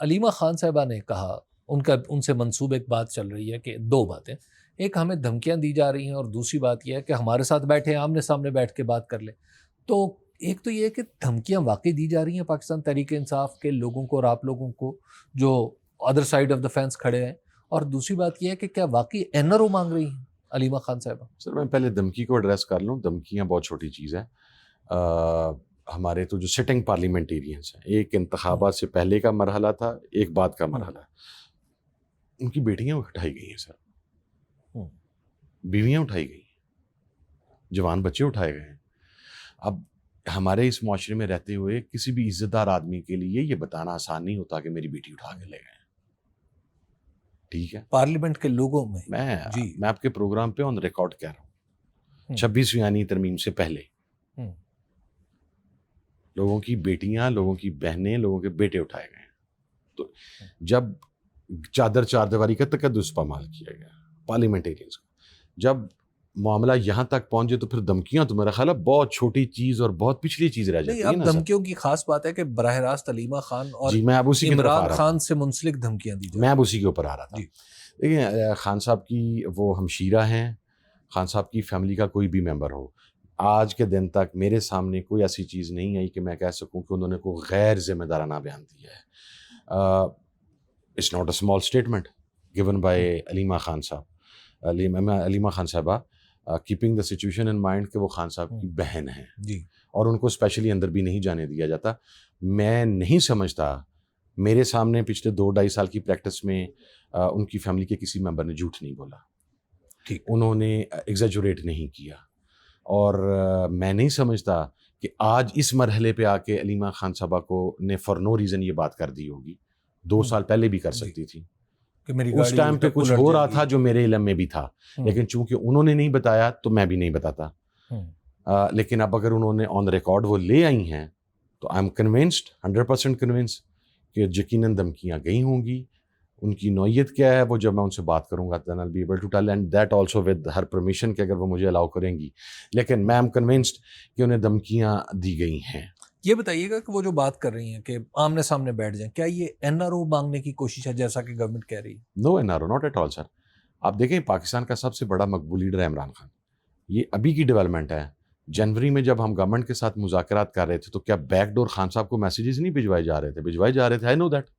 علیمہ خان صاحبہ نے کہا، ان سے منسوب ایک بات چل رہی ہے کہ دو باتیں، ایک ہمیں دھمکیاں دی جا رہی ہیں اور دوسری بات یہ ہے کہ ہمارے ساتھ بیٹھے آمنے سامنے بیٹھ کے بات کر لیں. تو ایک تو یہ ہے کہ دھمکیاں واقعی دی جا رہی ہیں پاکستان تحریک انصاف کے لوگوں کو اور آپ لوگوں کو جو other side of the fans کھڑے ہیں، اور دوسری بات یہ ہے کہ کیا واقعی NRO مانگ رہی ہیں علیمہ خان صاحبہ؟ سر میں پہلے دھمکی کو ایڈریس کر لوں. دھمکیاں بہت چھوٹی چیز ہے. ہمارے تو جو سٹنگ پارلیمنٹیرینس ہیں، ایک انتخابات سے پہلے کا مرحلہ تھا، ایک بعد کا مرحلہ. ان کی بیٹیاں اٹھائی گئی ہیں سر، بیویاں اٹھائی گئی، جوان بچے اٹھائے گئے ہیں. اب ہمارے اس معاشرے میں رہتے ہوئے کسی بھی عزت دار آدمی کے لیے یہ بتانا آسان نہیں ہوتا کہ میری بیٹی اٹھا کے لے گئے. ٹھیک ہے، پارلیمنٹ کے لوگوں میں میں آپ کے پروگرام پہ آن ریکارڈ کہہ رہا ہوں، 26ویں آئینی ترمیم سے پہلے لوگوں کی بیٹیاں، لوگوں کی بہنیں، لوگوں کے بیٹے اٹھائے گئے. تو جب چار دیواری کا تقدس پامال کیا گیا پارلیمنٹیرینز کا، جب معاملہ یہاں تک پہنچے تو پھر دھمکیاں تو میرا خیال ہے بہت چھوٹی چیز اور بہت پچھلی چیز رہ جاتی ہے. اب دھمکیوں کی خاص بات ہے کہ براہ راست علیمہ خان اور عمران خان سے منسلک دھمکیاں دی جائیں. میں اب اسی کے اوپر آ رہا تھا. دیکھیں، خان صاحب کی وہ ہمشیرہ ہیں، خان صاحب کی فیملی کا کوئی بھی ممبر ہو، آج کے دن تک میرے سامنے کوئی ایسی چیز نہیں آئی کہ میں کہہ سکوں کہ انہوں نے کوئی غیر ذمہ دارانہ بیان دیا ہے. It's not a small statement given by Alima Khan Sahab, Alima Khan Sahiba, keeping the situation in mind کہ وہ خان صاحب کی بہن ہیں اور ان کو اسپیشلی اندر بھی نہیں جانے دیا جاتا. میں نہیں سمجھتا، میرے سامنے پچھلے 2-2.5 سال کی پریکٹس میں ان کی فیملی کے کسی ممبر نے جھوٹ نہیں بولا، انہوں نے ایگزیجوریٹ نہیں کیا. اور میں نہیں سمجھتا کہ آج اس مرحلے پہ آ کے علیمہ خان صاحبہ کو نے فار نو ریزن یہ بات کر دی ہوگی. 2 سال پہلے بھی کر سکتی تھی، اس ٹائم پہ کچھ ہو رہا تھا جو میرے علم میں بھی تھا، لیکن چونکہ انہوں نے نہیں بتایا تو میں بھی نہیں بتاتا. لیکن اب اگر انہوں نے آن ریکارڈ وہ لے آئی ہیں تو آئی ایم کنونسڈ 100% کنونس کہ یقیناً دھمکیاں گئی ہوں گی. ان کی نوعیت کیا ہے وہ جب میں ان سے بات کروں گا then I'll be able to tell, and that also with her permission کہ اگر وہ مجھے الاؤ کریں گی. لیکن میں ایم کنونسڈ کہ انہیں دھمکیاں دی گئی ہیں. یہ بتائیے گا کہ وہ جو بات کر رہی ہیں کہ آمنے سامنے بیٹھ جائیں، کیا یہ NRO مانگنے کی کوشش ہے جیسا کہ گورنمنٹ کہہ رہی ہے؟ نو NRO not at all سر. آپ دیکھیں پاکستان کا سب سے بڑا مقبول لیڈر ہے عمران خان. یہ ابھی کی ڈیولپمنٹ ہے. جنوری میں جب ہم گورنمنٹ کے ساتھ مذاکرات کر رہے تھے تو کیا بیک ڈور خان صاحب کو میسیجز نہیں بھجوائے جا رہے تھے؟ بھجوائے جا رہے تھے. آئی نو دیٹ.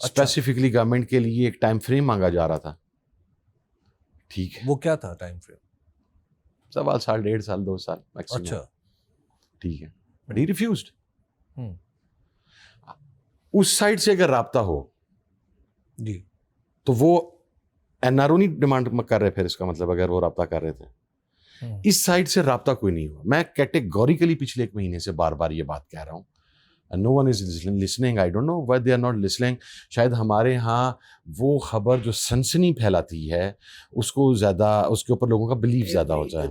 اسپیسیفکلی گورنمنٹ کے لیے ایک ٹائم فریم مانگا جا رہا تھا. ٹھیک ہے، وہ کیا تھا ٹائم فریم؟ 1.5 سال 1.5 سال 2 سال میکسیمم. اچھا ٹھیک ہے، بٹ ہی ریفیوزڈ. اس سائڈ سے اگر رابطہ ہو جی تو وہ NRO نہیں ڈیمانڈ کر رہے. پھر اس کا مطلب اگر وہ رابطہ کر رہے تھے، اس سائڈ سے رابطہ کوئی نہیں ہوا. میں کیٹیگوریکلی پچھلے 1 مہینے سے بار بار یہ بات کہہ رہا ہوں. No one is listening. I don't know why they are not listening. شاید ہمارے ہاں وہ خبر جو سنسنی پھیلاتی ہے اس کو زیادہ، اس کے اوپر لوگوں کا بلیف زیادہ ہو جائے.